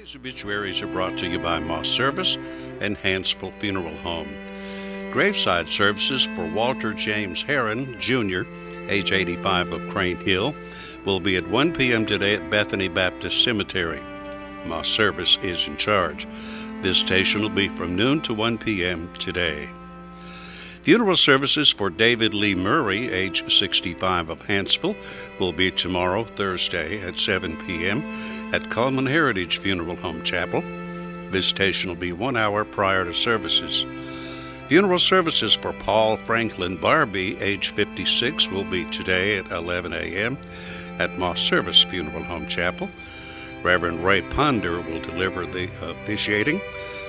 Today's obituaries are brought to you by Moss Service and Hansville Funeral Home. Graveside services for Walter James Heron, Jr., age 85 of Crane Hill, will be at 1 p.m. today at Bethany Baptist Cemetery. Moss Service is in charge. Visitation will be from noon to 1 p.m. today. Funeral services for David Lee Murray, age 65 of Hansville, will be tomorrow, Thursday, at 7 p.m. at Cullman Heritage Funeral Home Chapel. Visitation will be 1 hour prior to services. Funeral services for Paul Franklin Barbie, age 56, will be today at 11 a.m. at Moss Service Funeral Home Chapel. Reverend Ray Ponder will deliver the officiating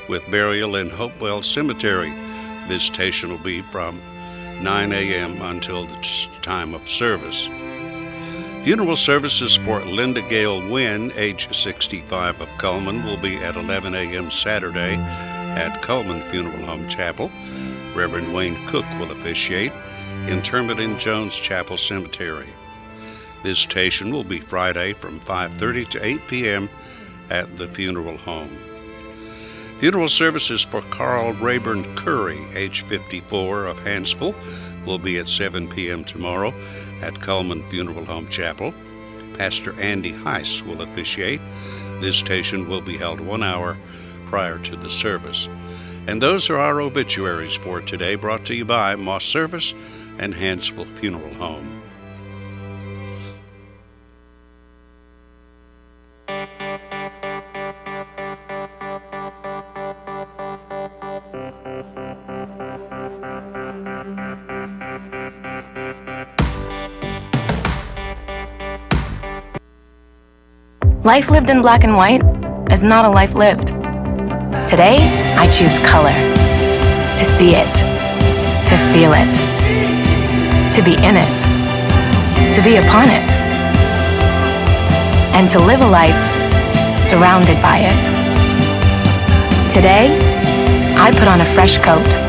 with burial in Hopewell Cemetery. Visitation will be from 9 a.m. until the time of service. Funeral services for Linda Gale Wynn, age 65 of Cullman, will be at 11 a.m. Saturday at Cullman Funeral Home Chapel. Reverend Wayne Cook will officiate. Interment in Jones Chapel Cemetery. Visitation will be Friday from 5:30 to 8 p.m. at the funeral home. Funeral services for Carl Rayburn Curry, age 54 of Hansville, will be at 7 p.m. tomorrow at Cullman Funeral Home Chapel. Pastor Andy Heiss will officiate. Visitation will be held 1 hour prior to the service. And those are our obituaries for today, brought to you by Moss Service and Hansville Funeral Home. Life lived in black and white is not a life lived. Today, I choose color. To see it. To feel it. To be in it. To be upon it. And to live a life surrounded by it. Today, I put on a fresh coat.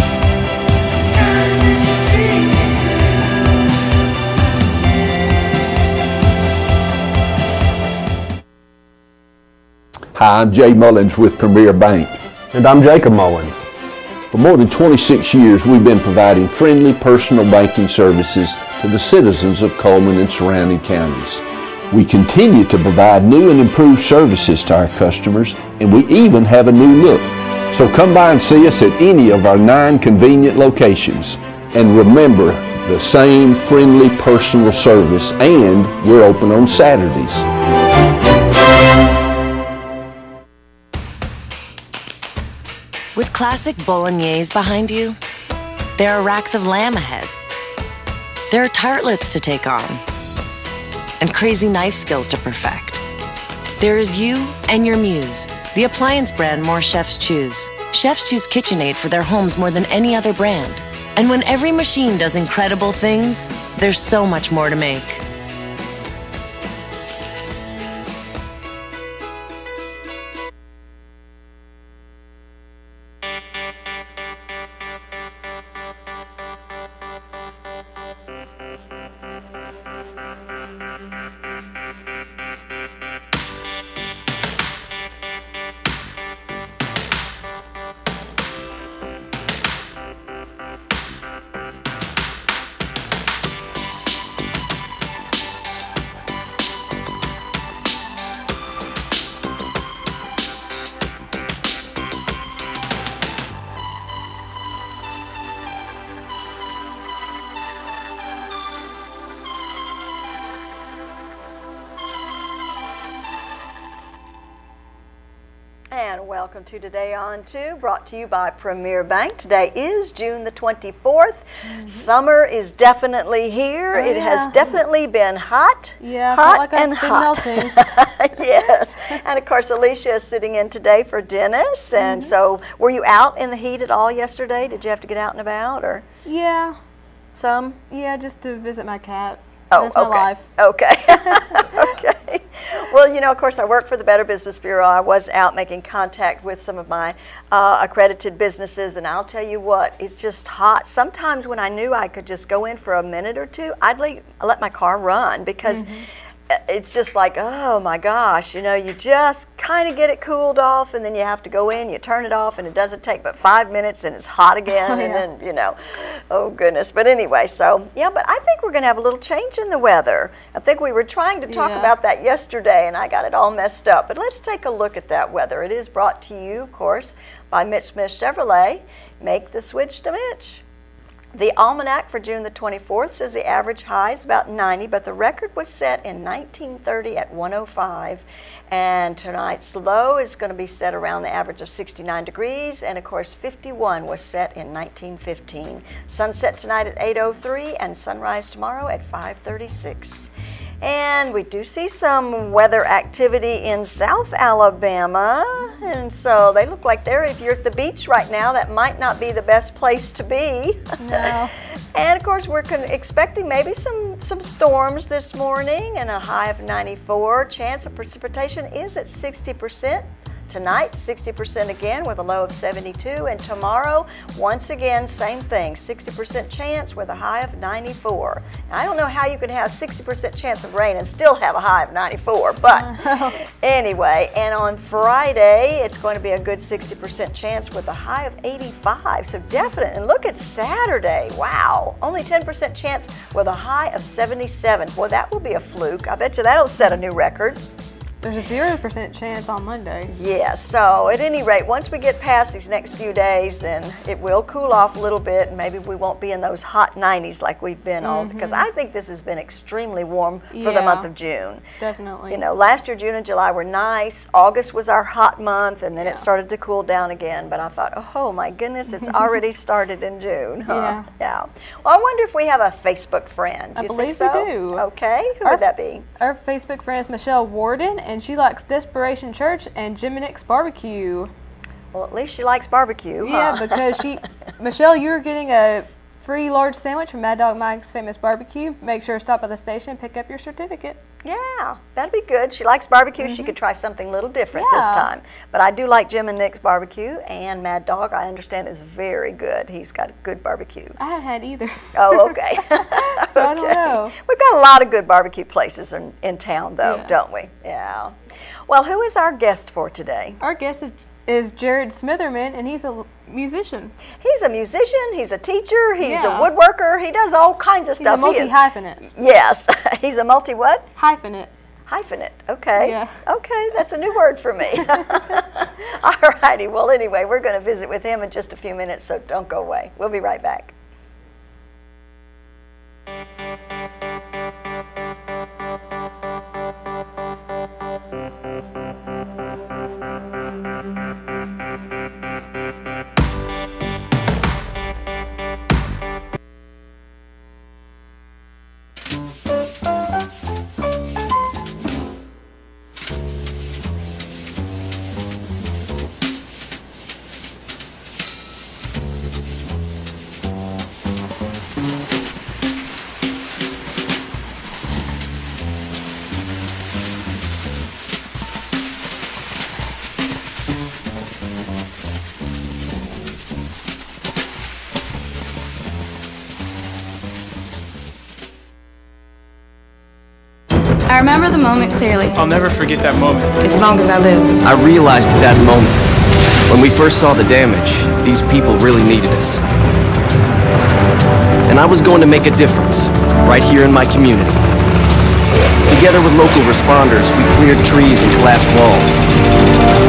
Hi, I'm Jay Mullins with Premier Bank. And I'm Jacob Mullins. For more than 26 years, we've been providing friendly personal banking services to the citizens of Cullman and surrounding counties. We continue to provide new and improved services to our customers, and we even have a new look. So come by and see us at any of our 9 convenient locations. And remember, the same friendly personal service, and we're open on Saturdays. With classic bolognese behind you, there are racks of lamb ahead. There are tartlets to take on, and crazy knife skills to perfect. There is you and your muse, the appliance brand more chefs choose. Chefs choose KitchenAid for their homes more than any other brand. And when every machine does incredible things, there's so much more to make. And welcome to Today on 2, brought to you by Premier Bank. Today is June the 24th. Summer is definitely here. Oh, it has definitely been hot. Yeah, hot like and I've been hot. melting. Yes. And of course, Alicia is sitting in today for Dennis. And so, were you out in the heat at all yesterday? Did you have to get out and about, or Yeah. some? Yeah, just to visit my cat. Oh, That's my life. Okay. Okay. Well, you know, of course, I work for the Better Business Bureau. I was out making contact with some of my accredited businesses, and I'll tell you what, it's just hot. Sometimes when I knew I could just go in for a minute or two, I'd let my car run because it's just like, oh my gosh, you know, you just kind of get it cooled off, and then you have to go in, you turn it off, and it doesn't take but 5 minutes, and it's hot again, and then, you know, oh goodness. But anyway, so, yeah, but I think we're going to have a little change in the weather. I think we were trying to talk about that yesterday, and I got it all messed up. But let's take a look at that weather. It is brought to you, of course, by Mitch Smith Chevrolet. Make the switch to Mitch. The almanac for June the 24th says the average high is about 90, but the record was set in 1930 at 105. And tonight's low is going to be set around the average of 69 degrees, and of course 51 was set in 1915. Sunset tonight at 8:03 and sunrise tomorrow at 5:36. And we do see some weather activity in South Alabama, and so they look like if you're at the beach right now, that might not be the best place to be. No. And of course, we're expecting maybe some storms this morning, and a high of 94. Chance of precipitation is at 60%. Tonight, 60% again with a low of 72. And tomorrow, once again, same thing, 60% chance with a high of 94. Now, I don't know how you can have 60% chance of rain and still have a high of 94, but anyway, and on Friday, it's going to be a good 60% chance with a high of 85, so definite. And look at Saturday, wow, only 10% chance with a high of 77. Boy, that will be a fluke. I bet you that'll set a new record. There's a 0% chance on Monday. Yeah, so at any rate, once we get past these next few days, then it will cool off a little bit, and maybe we won't be in those hot 90s like we've been all, because I think this has been extremely warm for the month of June. Definitely. You know, last year, June and July were nice. August was our hot month, and then it started to cool down again. But I thought, oh my goodness, it's already started in June. Huh? Yeah. Well, I wonder if we have a Facebook friend. Do you think so? I believe we do. Okay, who would that be? Our Facebook friend is Michelle Warden, and she likes Desperation Church and Jim and Nick's Barbecue. Well, at least she likes barbecue, Yeah, because Michelle, you're getting a free large sandwich from Mad Dog Mike's Famous Barbecue. Make sure to stop by the station and pick up your certificate. Yeah, that'd be good. She likes barbecue. She could try something a little different this time. But I do like Jim and Nick's Barbecue, and Mad Dog, I understand, is very good. He's got good barbecue. I haven't had either. Oh, okay. So I don't know. We've got a lot of good barbecue places in town, though, don't we? Yeah. Well, who is our guest for today? Our guest is Jarrod Smitherman, and he's a musician. He's a musician, he's a teacher, he's a woodworker, he does all kinds of stuff. He's a multi-hyphenate. Yes, he's a multi-what? Hyphenate. Hyphenate, okay. Yeah. Okay, that's a new word for me. All righty, well anyway, we're going to visit with him in just a few minutes, so don't go away. We'll be right back. I remember the moment clearly, I'll never forget that moment. as long as I live. I realized at that moment, when we first saw the damage, these people really needed us. And I was going to make a difference, right here in my community. Together with local responders, we cleared trees and collapsed walls.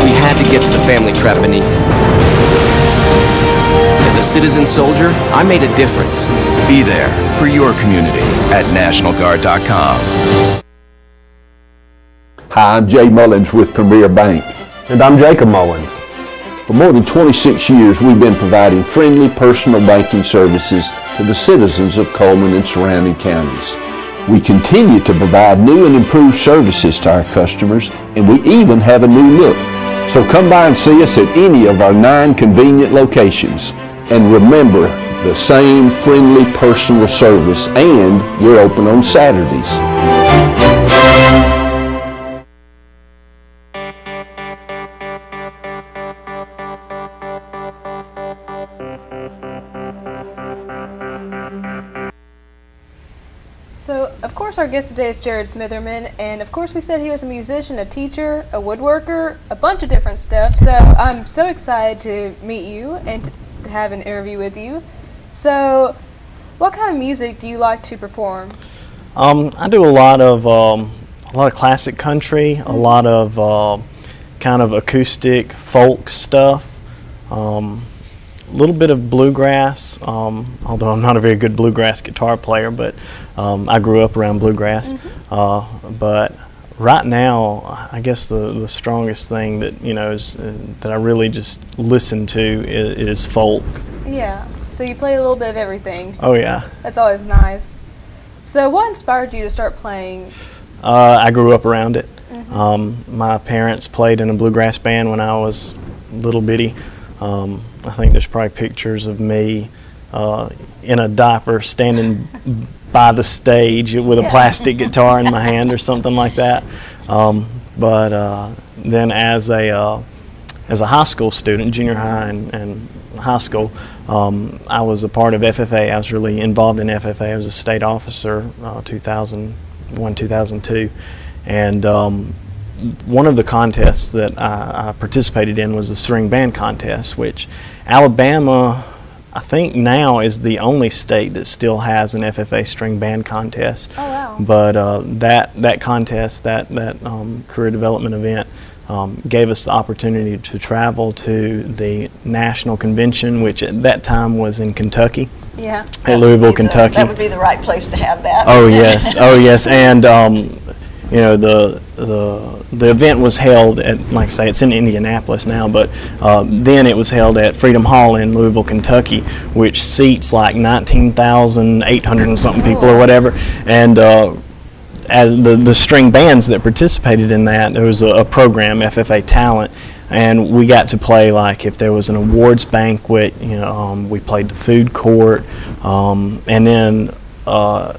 We had to get to the family trapped beneath. As a citizen soldier, I made a difference. Be there for your community at NationalGuard.com. Hi, I'm Jay Mullins with Premier Bank. And I'm Jacob Mullins. For more than 26 years, we've been providing friendly personal banking services to the citizens of Cullman and surrounding counties. We continue to provide new and improved services to our customers, and we even have a new look. So come by and see us at any of our 9 convenient locations. And remember, the same friendly personal service, and we're open on Saturdays. So, of course, our guest today is Jarrod Smitherman, and of course we said he was a musician, a teacher, a woodworker, a bunch of different stuff. So I'm so excited to meet you and to have an interview with you. So what kind of music do you like to perform? I do a lot of classic country, a lot of kind of acoustic folk stuff, a little bit of bluegrass, although I'm not a very good bluegrass guitar player, but I grew up around bluegrass. But right now, I guess the strongest thing that is that I really just listen to is folk. Yeah. So you play a little bit of everything. Oh yeah. That's always nice. So what inspired you to start playing? I grew up around it. My parents played in a bluegrass band when I was little bitty. I think there's probably pictures of me in a diaper standing by the stage with a plastic guitar in my hand or something like that. But then as a high school student, junior high and high school, I was a part of FFA. I was really involved in FFA. I was a state officer 2001, 2002. And one of the contests that I participated in was the string band contest, which Alabama, I think now is the only state that still has an FFA string band contest. Oh, wow. But that contest, that career development event, gave us the opportunity to travel to the national convention, which at that time was in Kentucky. Yeah. At Louisville, Kentucky. That would be the right place to have that. Oh yes, oh yes, and the event was held at, like I say, it's in Indianapolis now, but then it was held at Freedom Hall in Louisville, Kentucky, which seats like 19,800 and something people or whatever, and as the string bands that participated in that, there was a program, FFA Talent, and we got to play, like if there was an awards banquet, we played the food court, and then I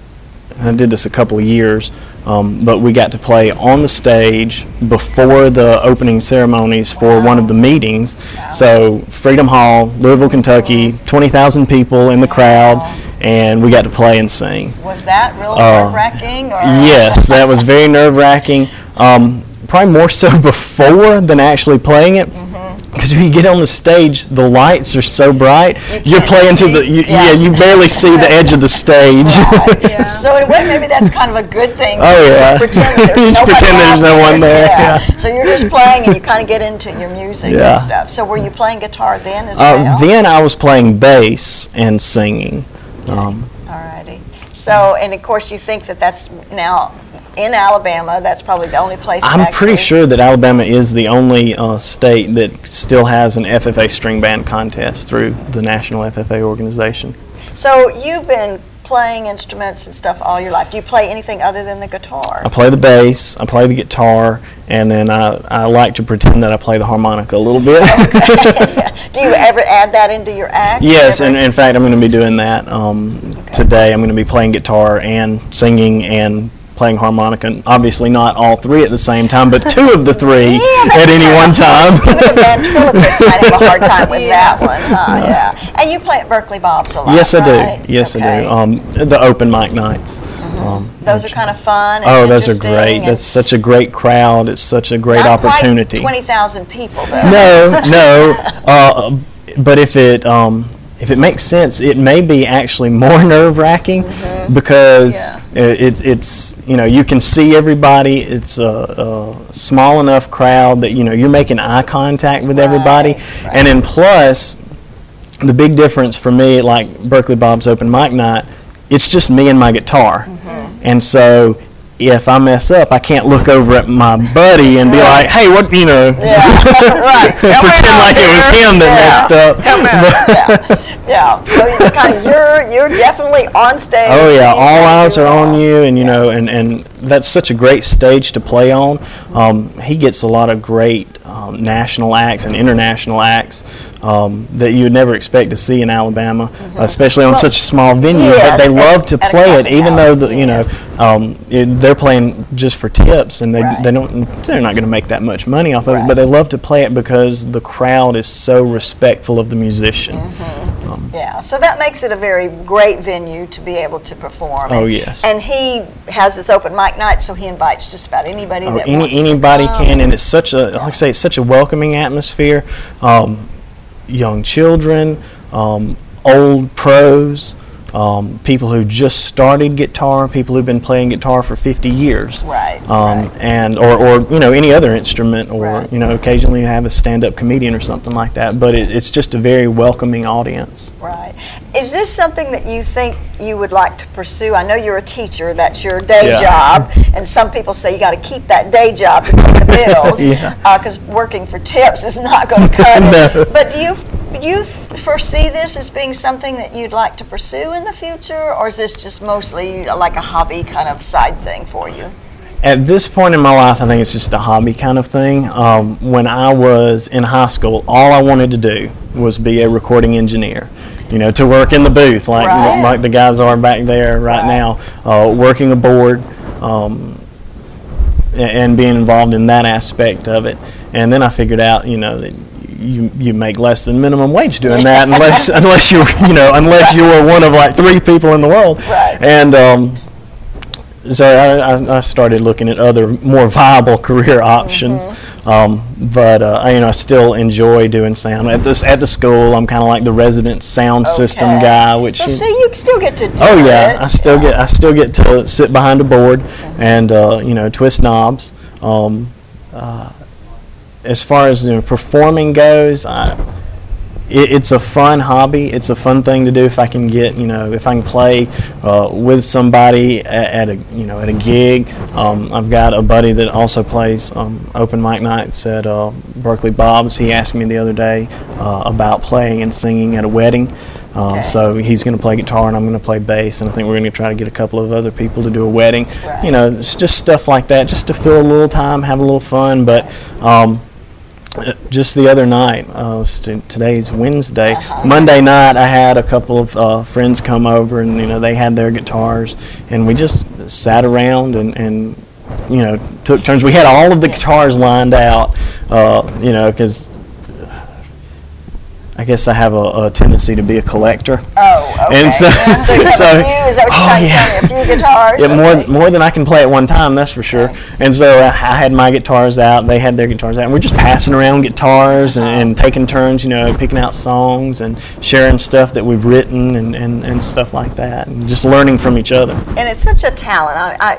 did this a couple of years, but we got to play on the stage before the opening ceremonies for one of the meetings. So Freedom Hall, Louisville, Kentucky, 20,000 people in the crowd, and we got to play and sing. Was that really nerve-wracking? Yes, that was very nerve-wracking. Probably more so before than actually playing it. Because when you get on the stage, the lights are so bright. You're playing to the you barely see the edge of the stage. Right. Yeah. So in a way, maybe that's kind of a good thing. Oh yeah. Pretend there's no one there. Yeah. So you're just playing, and you kind of get into your music and stuff. So were you playing guitar then as well? Then I was playing bass and singing. Alrighty. So, and of course, you think that that's now in Alabama, that's probably the only place. I'm pretty sure that Alabama is the only state that still has an FFA string band contest through the National FFA organization. So you've been playing instruments and stuff all your life. Do you play anything other than the guitar? I play the bass, I play the guitar, and then I like to pretend that I play the harmonica a little bit. Okay. Do you ever add that into your act? Yes, and in fact I'm going to be doing that today. I'm going to be playing guitar and singing and playing harmonica, and obviously not all three at the same time, but two of the three at any one time. Even a ventriloquist might have a hard time with that one, huh? Yeah. And you play at Berkeley Bob's a lot, Yes, I right? do. Yes, I do. The open mic nights. Those are kind of fun. Oh, those are great. That's such a great crowd. It's such a great opportunity. Not quite 20,000 people, though. No. But if it makes sense, it may be actually more nerve-wracking because it's you can see everybody. It's a small enough crowd that you're making eye contact with everybody, and then plus the big difference for me, like Berkeley Bob's open mic night, it's just me and my guitar, and so if I mess up, I can't look over at my buddy and be like, "Hey, what?" Pretend like it was him that messed up. Yeah, so it's kind of you're definitely on stage. Oh yeah, all eyes are on you, and and that's such a great stage to play on. He gets a lot of great national acts and international acts that you would never expect to see in Alabama, especially on such a small venue. But they love to play it, even though they're playing just for tips, and they're not going to make that much money off of it. But they love to play it because the crowd is so respectful of the musician. Yeah, so that makes it a very great venue to be able to perform. Oh, yes. And he has this open mic night, so he invites just about anybody that wants anybody to come. can, and it's such a, like I say, it's such a welcoming atmosphere. Young children, old pros, people who just started guitar, people who've been playing guitar for 50 years, right, and or you know, any other instrument, or you know, occasionally you have a stand-up comedian or something like that. But it's just a very welcoming audience. Right. Is this something that you think you would like to pursue? I know you're a teacher; that's your day job, and some people say you got to keep that day job to pay the bills, because working for tips is not going to cut it. But do you foresee this as being something that you'd like to pursue in the future, or is this just mostly like a hobby kind of side thing for you? At this point in my life, I think it's just a hobby kind of thing. When I was in high school, all I wanted to do was be a recording engineer. You know, to work in the booth like the guys are back there right now, working a board and being involved in that aspect of it. And then I figured out, you know, that you make less than minimum wage doing that unless you were one of like 3 people in the world. And so I started looking at other more viable career options. But I still enjoy doing sound at the school. I'm kind of like the resident sound system guy, which so you still get to do I still get to sit behind a board and twist knobs. As far as performing goes, it's a fun hobby. It's a fun thing to do if I can get, if I can play with somebody at a gig. I've got a buddy that also plays open mic nights at Berkeley Bob's. He asked me the other day about playing and singing at a wedding. So he's going to play guitar and I'm going to play bass, and I think we're going to try to get a couple of other people to do a wedding. It's just stuff like that, just to fill a little time, have a little fun. But just the other night, today's Wednesday, Monday night I had a couple of friends come over, and they had their guitars, and we just sat around and took turns. We had all of the guitars lined out, because I guess I have a tendency to be a collector. Oh, okay. And so you have a few? Is that what you're trying to tell me? A few guitars? Yeah, more than I can play at one time, that's for sure. And so I had my guitars out, they had their guitars out, and we're just passing around guitars and taking turns, picking out songs and sharing stuff that we've written and stuff like that, and just learning from each other. And it's such a talent. I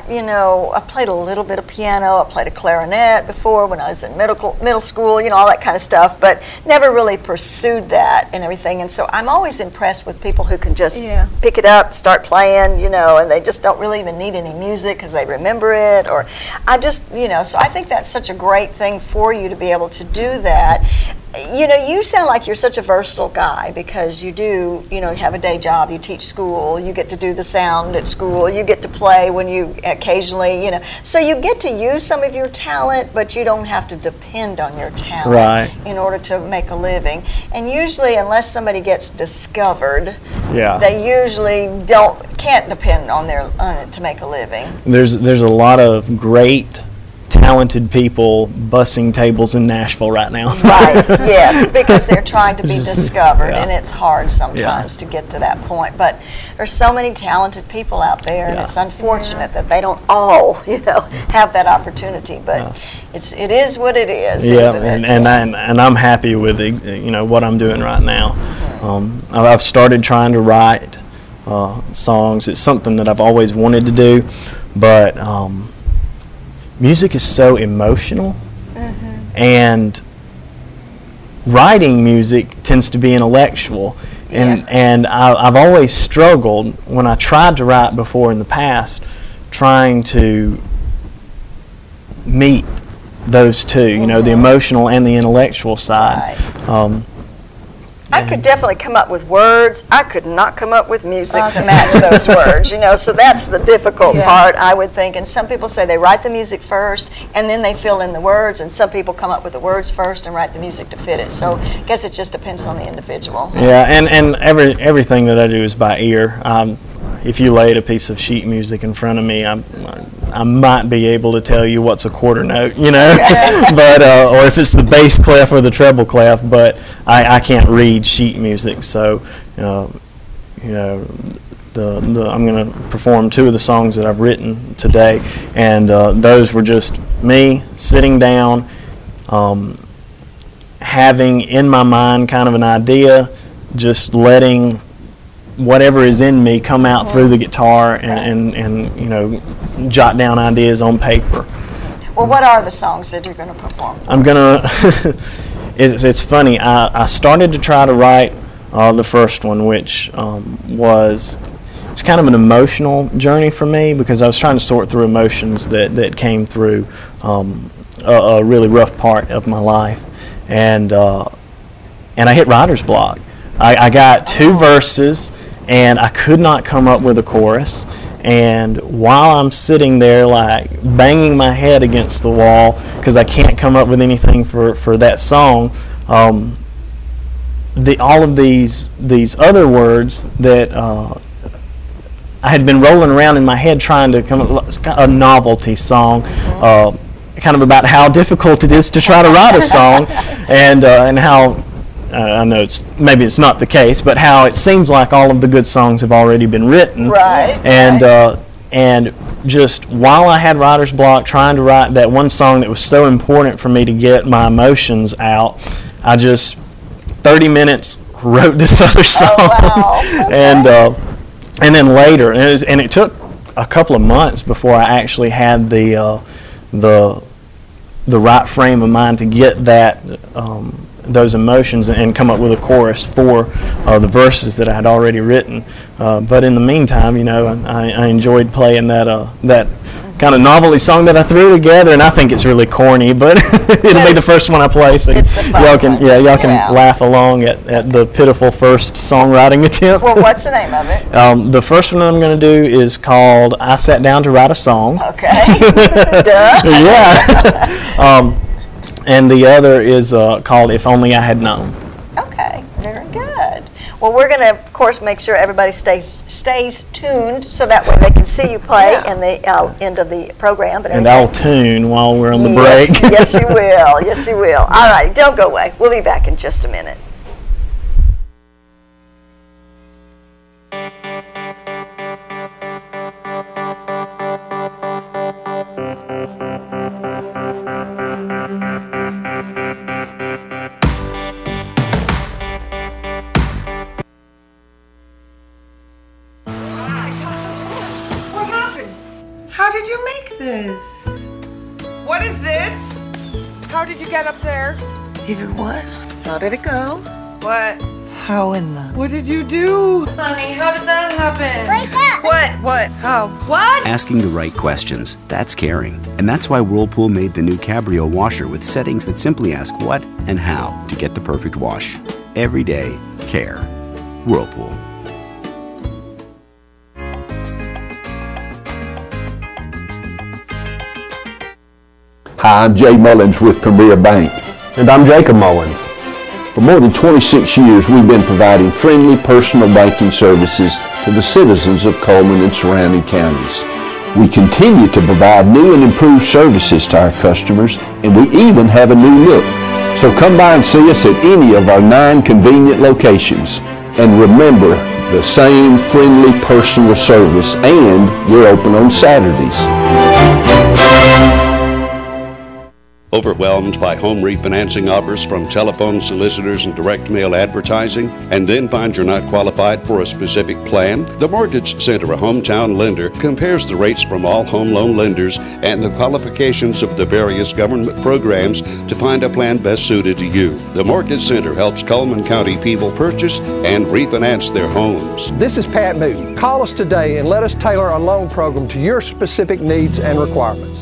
played a little bit of piano. I played a clarinet before when I was in middle school, all that kind of stuff, but never really pursued that and everything. And so I'm always impressed with people who can just pick it up, start playing, and they just don't really even need any music because they remember it, or I just, so I think that's such a great thing for you to be able to do that. You sound like you're such a versatile guy because you do, have a day job, you teach school, you get to do the sound at school, you get to play when you occasionally, so you get to use some of your talent, but you don't have to depend on your talent in order to make a living. And usually, unless somebody gets discovered, they usually can't depend on it to make a living. There's a lot of great talented people bussing tables in Nashville right now. Right, yes, because they're trying to be discovered, and it's hard sometimes to get to that point. But there's so many talented people out there, and it's unfortunate that they don't all, have that opportunity. But it is what it is. Yeah, and I'm happy with what I'm doing right now. I've started trying to write songs. It's something that I've always wanted to do, but music is so emotional, and writing music tends to be intellectual, and I've always struggled when I tried to write before in the past, trying to meet those two, the emotional and the intellectual side. I could definitely come up with words. I could not come up with music to match those words, so that's the difficult part, I would think. And some people say they write the music first and then they fill in the words, and some people come up with the words first and write the music to fit it. So I guess it just depends on the individual. Yeah, and everything that I do is by ear. If you laid a piece of sheet music in front of me, I might be able to tell you what's a quarter note, you know, but or if it's the bass clef or the treble clef, but I can't read sheet music, so you know, I'm going to perform 2 of the songs that I've written today, and those were just me sitting down, having in my mind kind of an idea, just letting whatever is in me come out through the guitar, and you know, jot down ideas on paper. Well, what are the songs that you're going to perform? I'm going to, it's funny, I started to try to write the first one, which it's kind of an emotional journey for me, because I was trying to sort through emotions that came through a really rough part of my life, and I hit writer's block. I got 2 verses, and I could not come up with a chorus. And while I'm sitting there like banging my head against the wall because I can't come up with anything for that song, all of these other words that I had been rolling around in my head trying to come up with a novelty song, kind of about how difficult it is to try to write a song, and how I know maybe it's not the case, but how it seems like all of the good songs have already been written. Right. And just while I had writer's block trying to write that one song that was so important for me to get my emotions out, I just 30 minutes wrote this other song. Oh, wow. Okay. And then later, and it took a couple of months before I actually had the right frame of mind to get those emotions and come up with a chorus for the verses that I had already written. But in the meantime, you know, I enjoyed playing that kind of novelty song that I threw together, and I think it's really corny, but it'll be the first one I play, so y'all can laugh along at the pitiful first songwriting attempt. Well, what's the name of it? The first one I'm going to do is called "I Sat Down to Write a Song." Okay. Duh. Yeah. And the other is called "If Only I Had Known." Okay, very good. Well, we're going to, of course, make sure everybody stays tuned so that way they can see you play in the end of the program. And I'll tune while we're on the break. Yes, you will. Yes, you will. All right, don't go away. We'll be back in just a minute. How did you make this? What is this? How did you get up there? You did what? How did it go? What? How in the... What did you do? Honey, how did that happen? Wake up! What? How? What? Asking the right questions, that's caring. And that's why Whirlpool made the new Cabrio washer with settings that simply ask what and how to get the perfect wash. Every day, care. Whirlpool. Hi, I'm Jay Mullins with Premier Bank. And I'm Jacob Mullins. For more than 26 years, we've been providing friendly personal banking services to the citizens of Cullman and surrounding counties. We continue to provide new and improved services to our customers, and we even have a new look. So come by and see us at any of our 9 convenient locations. And remember, the same friendly personal service, and we're open on Saturdays. Overwhelmed by home refinancing offers from telephone solicitors and direct mail advertising, and then find you're not qualified for a specific plan? The Mortgage Center, a hometown lender, compares the rates from all home loan lenders and the qualifications of the various government programs to find a plan best suited to you. The Mortgage Center helps Cullman County people purchase and refinance their homes. This is Pat Newton. Call us today and let us tailor a loan program to your specific needs and requirements.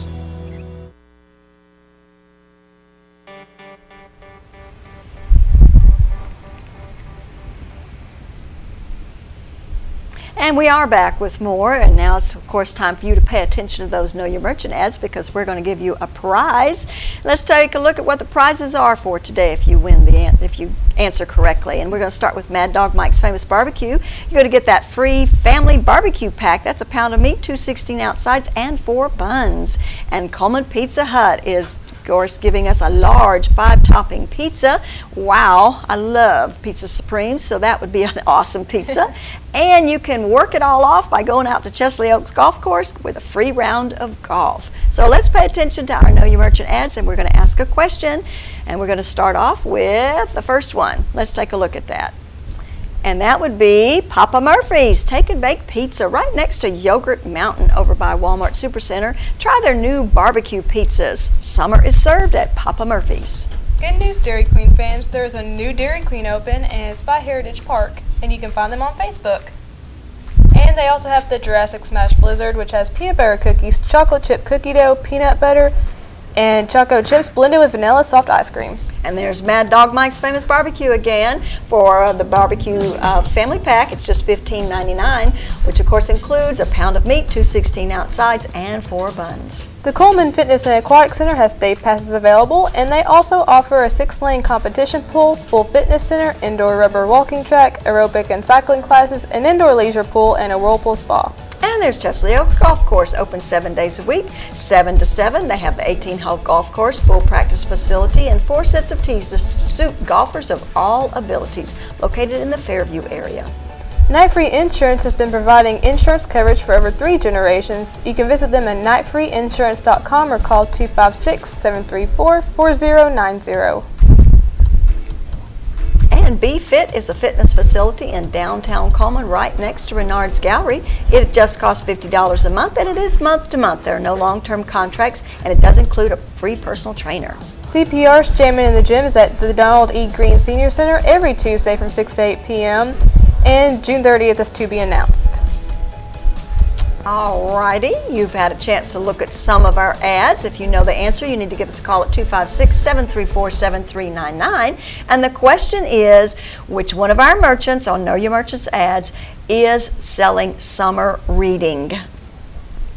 And we are back with more, and now it's of course time for you to pay attention to those Know Your Merchant ads, because we're going to give you a prize. Let's take a look at what the prizes are for today if you win if you answer correctly. And we're going to start with Mad Dog Mike's Famous Barbecue. You're going to get that free family barbecue pack. That's a pound of meat, 2 16-ounce sides, and 4 buns. And Cullman Pizza Hut is of course giving us a large 5-topping pizza. Wow, I love Pizza Supremes, so that would be an awesome pizza. And you can work it all off by going out to Chesley Oaks Golf Course with a free round of golf. So let's pay attention to our Know Your Merchant ads, and we're going to ask a question. And we're going to start off with the first one. Let's take a look at that. And that would be Papa Murphy's Take and Bake Pizza right next to Yogurt Mountain over by Walmart Supercenter. Try their new barbecue pizzas. Summer is served at Papa Murphy's. Good news, Dairy Queen fans. There's a new Dairy Queen open, and it's by Heritage Park, and you can find them on Facebook. And they also have the Jurassic Smash Blizzard, which has peanut butter cookies, chocolate chip cookie dough, peanut butter, and choco chips blended with vanilla soft ice cream. And there's Mad Dog Mike's Famous Barbecue again for the barbecue family pack. It's just $15.99, which of course includes a pound of meat, 2 16-ounce sides, and 4 buns. The Cullman Fitness and Aquatic Center has day passes available, and they also offer a 6-lane competition pool, full fitness center, indoor rubber walking track, aerobic and cycling classes, an indoor leisure pool, and a whirlpool spa. And there's Chesley Oaks Golf Course, open 7 days a week, 7 to 7. They have the 18-hole golf course, full practice facility, and 4 sets of tees to suit golfers of all abilities, located in the Fairview area. Night Free Insurance has been providing insurance coverage for over 3 generations. You can visit them at nightfreeinsurance.com or call 256-734-4090. And Be Fit is a fitness facility in downtown Cullman right next to Renard's Gallery. It just costs $50 a month, and it is month to month. There are no long-term contracts, and it does include a free personal trainer. CPR's Jamming in the Gym is at the Donald E. Green Senior Center every Tuesday from 6 to 8 p.m. and June 30th is to be announced. Alrighty, you've had a chance to look at some of our ads. If you know the answer, you need to give us a call at 256-734-7399. And the question is, which one of our merchants on Know Your Merchants ads is selling summer reading?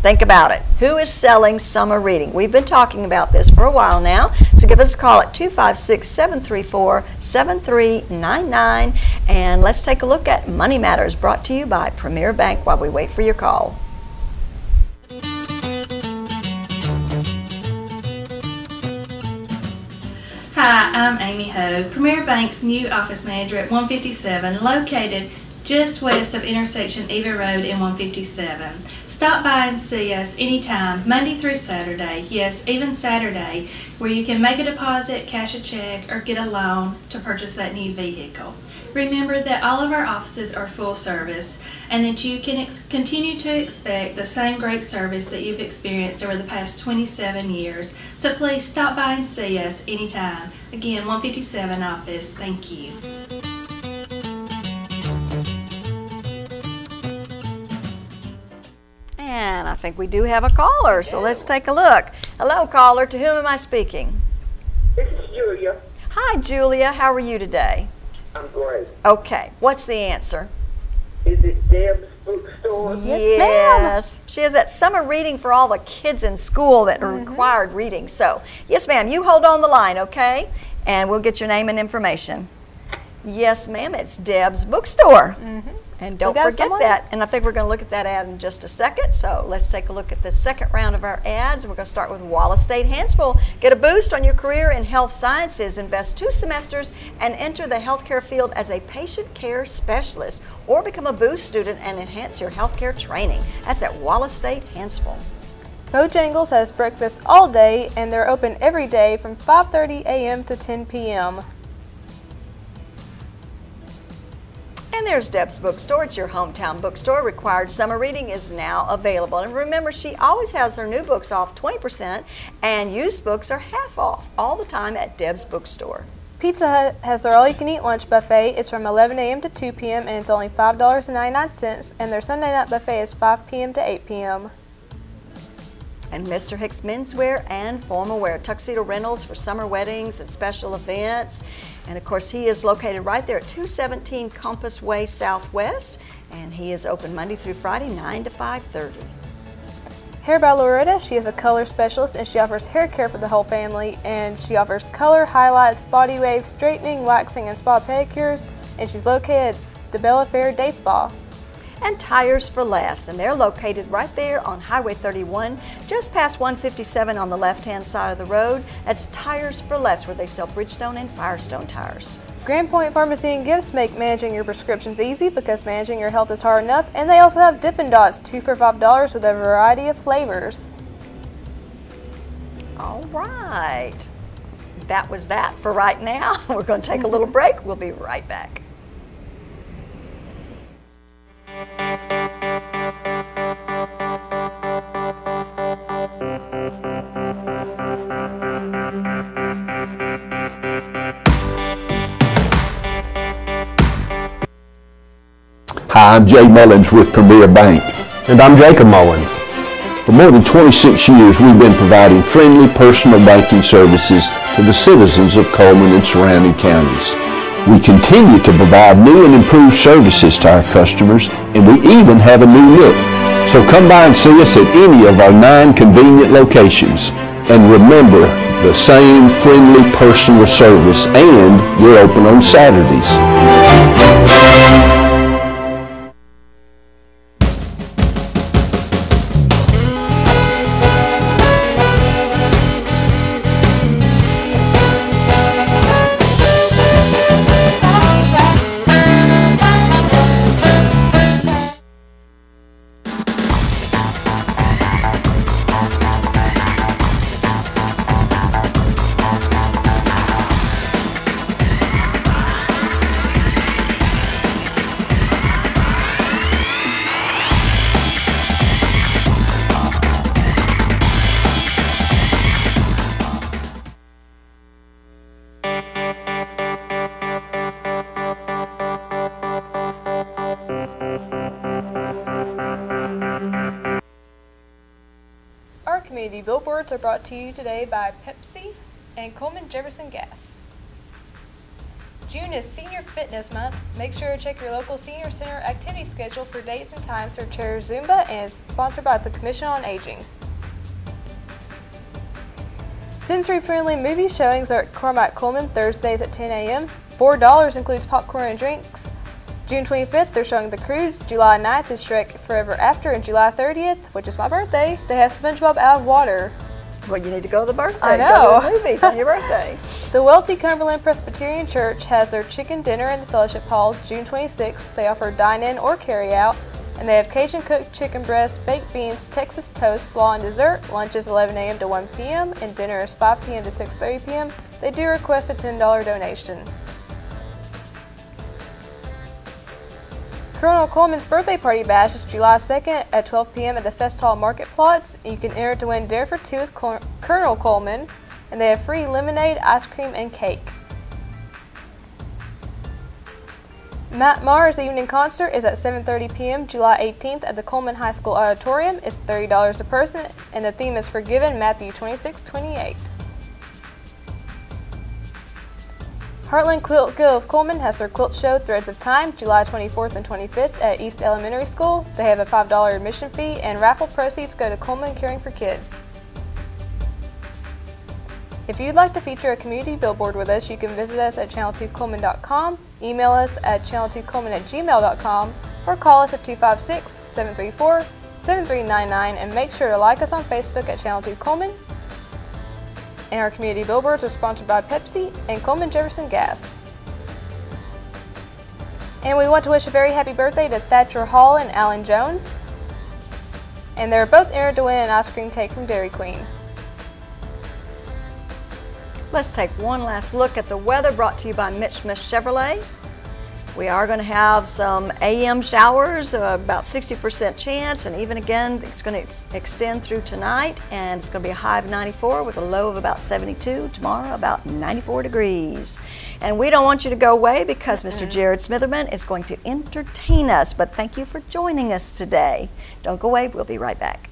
Think about it. Who is selling summer reading? We've been talking about this for a while now, so give us a call at 256-734-7399. And let's take a look at Money Matters, brought to you by Premier Bank, while we wait for your call. Hi, I'm Amy Hogue, Premier Bank's new office manager at 157, located just west of intersection Eva Road and 157. Stop by and see us anytime, Monday through Saturday, yes, even Saturday, where you can make a deposit, cash a check, or get a loan to purchase that new vehicle. Remember that all of our offices are full service and that you can continue to expect the same great service that you've experienced over the past 27 years. So please stop by and see us anytime. Again, 157 office. Thank you. And I think we do have a caller, so let's take a look. Hello, caller. To whom am I speaking? This is Julia. Hi, Julia. How are you today? I'm great. Okay. What's the answer? Is it Deb's Bookstore? Yes, ma'am. She has that summer reading for all the kids in school that are required reading. So, yes, ma'am. You hold on the line, okay? And we'll get your name and information. Yes, ma'am. It's Deb's Bookstore. And don't forget that. And I think we're going to look at that ad in just a second. So let's take a look at the second round of our ads. We're going to start with Wallace State Hansville. Get a boost on your career in health sciences. Invest 2 semesters and enter the healthcare field as a patient care specialist, or become a boost student and enhance your healthcare training. That's at Wallace State Hansville. Bojangles has breakfast all day, and they're open every day from 5:30 a.m. to 10 p.m. And there's Deb's Bookstore. It's your hometown bookstore. Required summer reading is now available. And remember, she always has her new books off 20%, and used books are half off all the time at Deb's Bookstore. Pizza Hut has their all-you-can-eat lunch buffet. It's from 11 a.m. to 2 p.m. and it's only $5.99, and their Sunday night buffet is 5 p.m. to 8 p.m. And Mr. Hicks Menswear and Formal Wear, tuxedo rentals for summer weddings and special events. And of course, he is located right there at 217 Compass Way Southwest, and he is open Monday through Friday, 9 to 5:30. Hair by Loretta, she is a color specialist and she offers hair care for the whole family, and she offers color, highlights, body waves, straightening, waxing, and spa pedicures, and she's located at the Bella Fair Day Spa. And Tires for Less, and they're located right there on Highway 31, just past 157 on the left-hand side of the road. That's Tires for Less, where they sell Bridgestone and Firestone tires. Grand Pointe Pharmacy and Gifts make managing your prescriptions easy because managing your health is hard enough, and they also have Dippin' Dots, 2 for $5 with a variety of flavors. All right, that was that for right now. We're going to take a little break. We'll be right back. Hi, I'm Jay Mullins with Premier Bank. And I'm Jacob Mullins. For more than 26 years, we've been providing friendly personal banking services to the citizens of Cullman and surrounding counties. We continue to provide new and improved services to our customers, and we even have a new look. So come by and see us at any of our 9 convenient locations. And remember, the same friendly personal service, and we're open on Saturdays. Community billboards are brought to you today by Pepsi and Cullman Jefferson Gas. June is Senior Fitness Month. Make sure to check your local senior center activity schedule for dates and times for Chair Zumba, and is sponsored by the Commission on Aging. Sensory-friendly movie showings are at Cormac Cullman Thursdays at 10 a.m. $4 includes popcorn and drinks. June 25th, they're showing The Cruise. July 9th is Shrek Forever After, and July 30th, which is my birthday, they have SpongeBob Out of Water. Well, you need to go to the birthday. I know. Go to the movies on your birthday. The Welty Cumberland Presbyterian Church has their chicken dinner in the Fellowship Hall June 26th. They offer dine-in or carry-out, and they have Cajun cooked chicken breast, baked beans, Texas toast, slaw, and dessert. Lunch is 11 a.m. to 1 p.m., and dinner is 5 p.m. to 6:30 p.m. They do request a $10 donation. Colonel Coleman's birthday party bash is July 2nd at 12 p.m. at the Fest Hall Market Plots. You can enter to win dinner for 2 with Colonel Coleman, and they have free lemonade, ice cream, and cake. Matt Maher's evening concert is at 7:30 p.m. July 18th at the Cullman High School Auditorium. It's $30 a person, and the theme is Forgiven, Matthew 26:28. Heartland Quilt Guild of Cullman has their quilt show Threads of Time July 24th and 25th at East Elementary School. They have a $5 admission fee, and raffle proceeds go to Cullman Caring for Kids. If you'd like to feature a community billboard with us, you can visit us at channel2cullman.com, email us at channel2cullman@gmail.com, or call us at 256-734-7399, and make sure to like us on Facebook at Channel 2 Cullman. And our community billboards are sponsored by Pepsi and Cullman Jefferson Gas. And we want to wish a very happy birthday to Thatcher Hall and Alan Jones. And they're both entered to win an ice cream cake from Dairy Queen. Let's take one last look at the weather, brought to you by Mitch Smith Chevrolet. We are going to have some AM showers, about 60% chance, and even again, it's going to extend through tonight, and it's going to be a high of 94 with a low of about 72. Tomorrow, about 94 degrees. And we don't want you to go away because Mr. Jarrod Smitherman is going to entertain us, but thank you for joining us today. Don't go away, we'll be right back.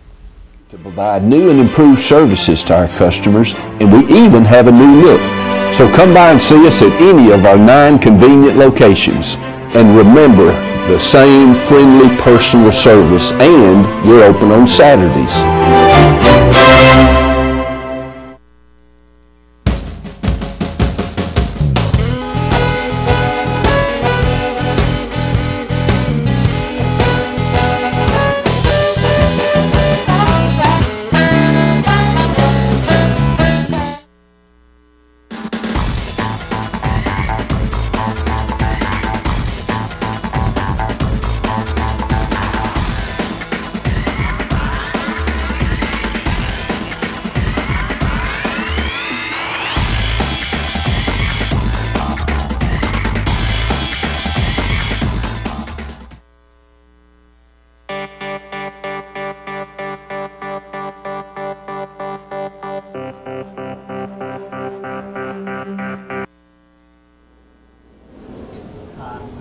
To provide new and improved services to our customers, and we even have a new look. So come by and see us at any of our 9 convenient locations. And remember, the same friendly personal service, and we're open on Saturdays.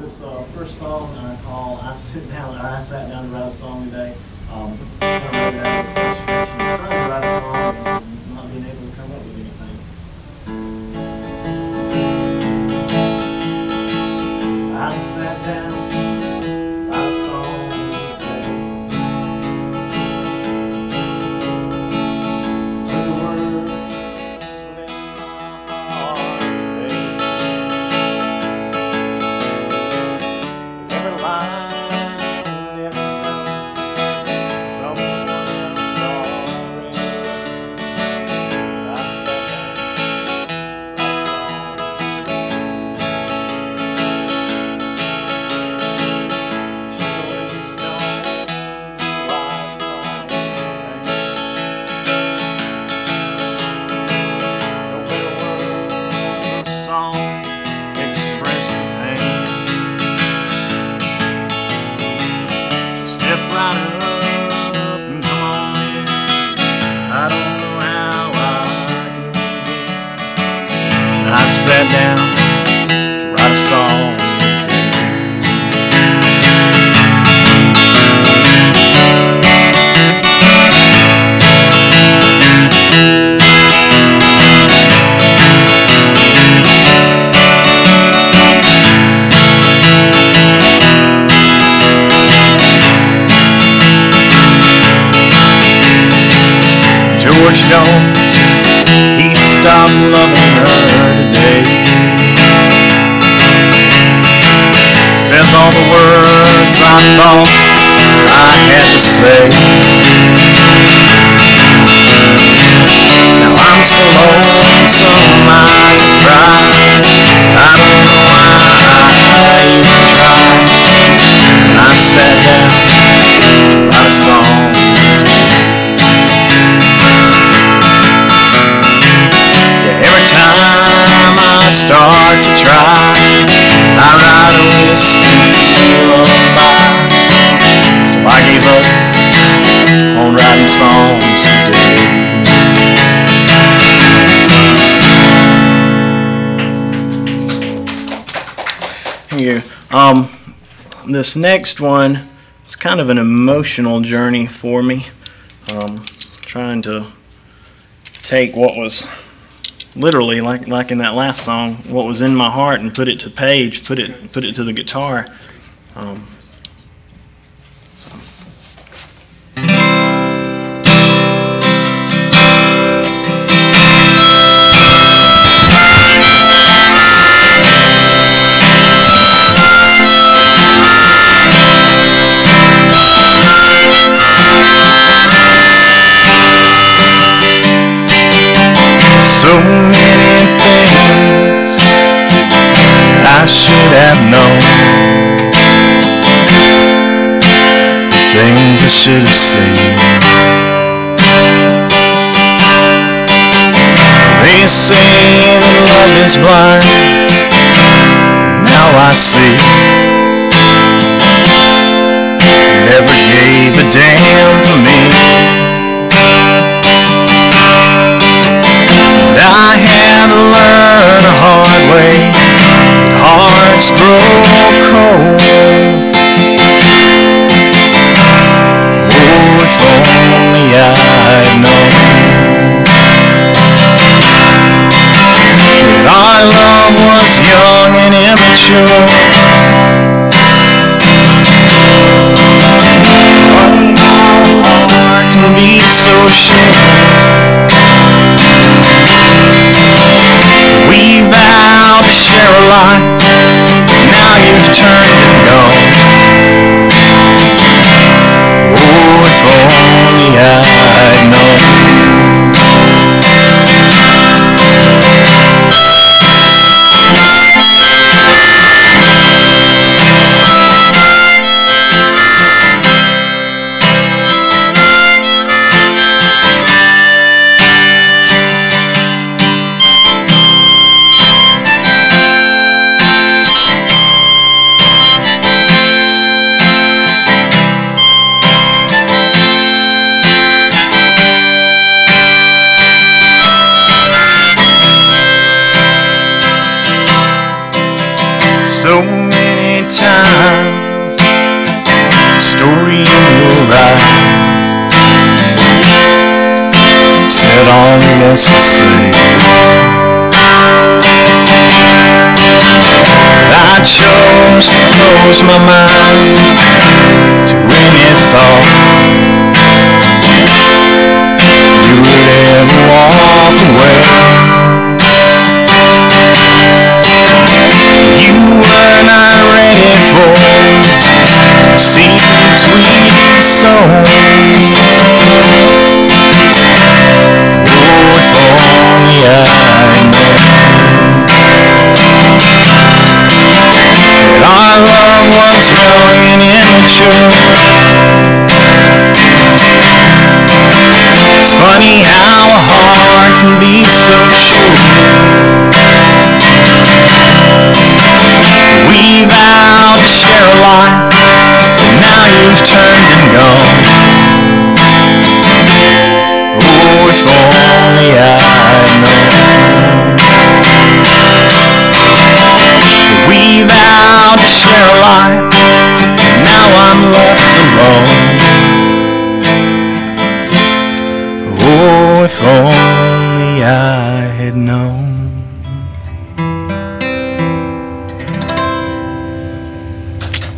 This first song I sat down to write a song today. Kind of wrote it out of frustration, trying to write a song and not being able to come up with anything. I sat down to write a song today. But the words within my heart today. Every line, every note, someone else already wrote. I sat down to write a song. She's always stoned, blue eyes crying. No better words of song express the pain. Step right up and come on in. I don't know how I can begin. I sat down to write a song. George Jones, he stopped loving her today. Says all the words I thought I had to say. Now I'm so lonesome I could cry. I don't know why I even tried. And I sat down to write a song. Every time I start to try, I write a whiskey lullaby. So I gave up on writing songs today. Thank you. This next one is kind of an emotional journey for me. Trying to take what was literally, like in that last song, what was in my heart and put it to page, put it to the guitar. So many things I should have known, things I should have seen. They say that love is blind, now I see. Never gave a damn for me. I had to learn a hard way. Hearts grow cold. Oh, if only I our love was young and immature. Funny how a heart can be so sure. We vowed to share a life, now you've turned and gone. Oh, if only I'd known. So many times, story in your eyes said all there was to say. I chose to close my mind to any thought you would ever walk away. You were not ready for seeds we sown. Oh, if only I'd known that our love was young and immature. It's funny how a heart can be so sure. We vowed to share a life, but now you've turned and gone. Oh, if only I'd known. We vowed to share a life, but now I'm left alone. Oh, if only I had known.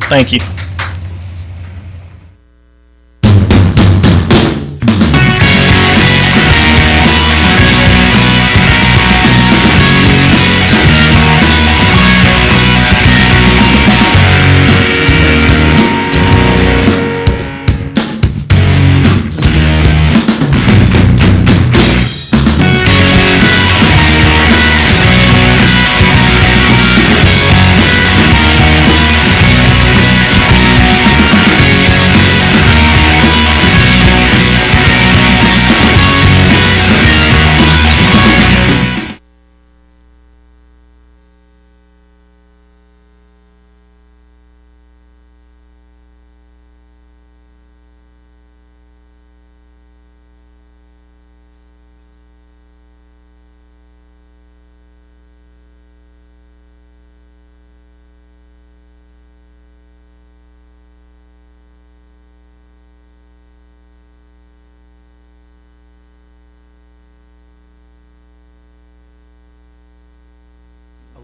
Thank you.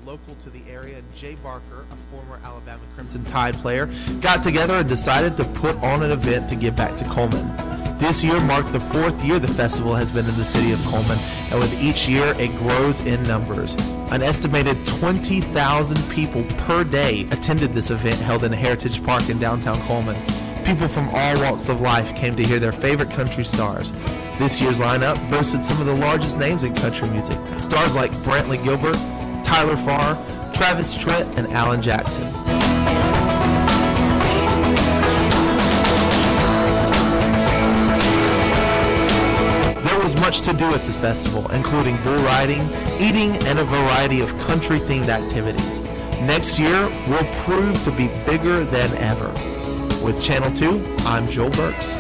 Local to the area, Jay Barker, a former Alabama Crimson Tide player, got together and decided to put on an event to give back to Cullman. This year marked the 4th year the festival has been in the city of Cullman, and with each year it grows in numbers. An estimated 20,000 people per day attended this event held in Heritage Park in downtown Cullman. People from all walks of life came to hear their favorite country stars. This year's lineup boasted some of the largest names in country music. Stars like Brantley Gilbert, Tyler Farr, Travis Tritt, and Alan Jackson. There was much to do at the festival, including bull riding, eating, and a variety of country-themed activities. Next year will prove to be bigger than ever. With Channel 2, I'm Joel Burks.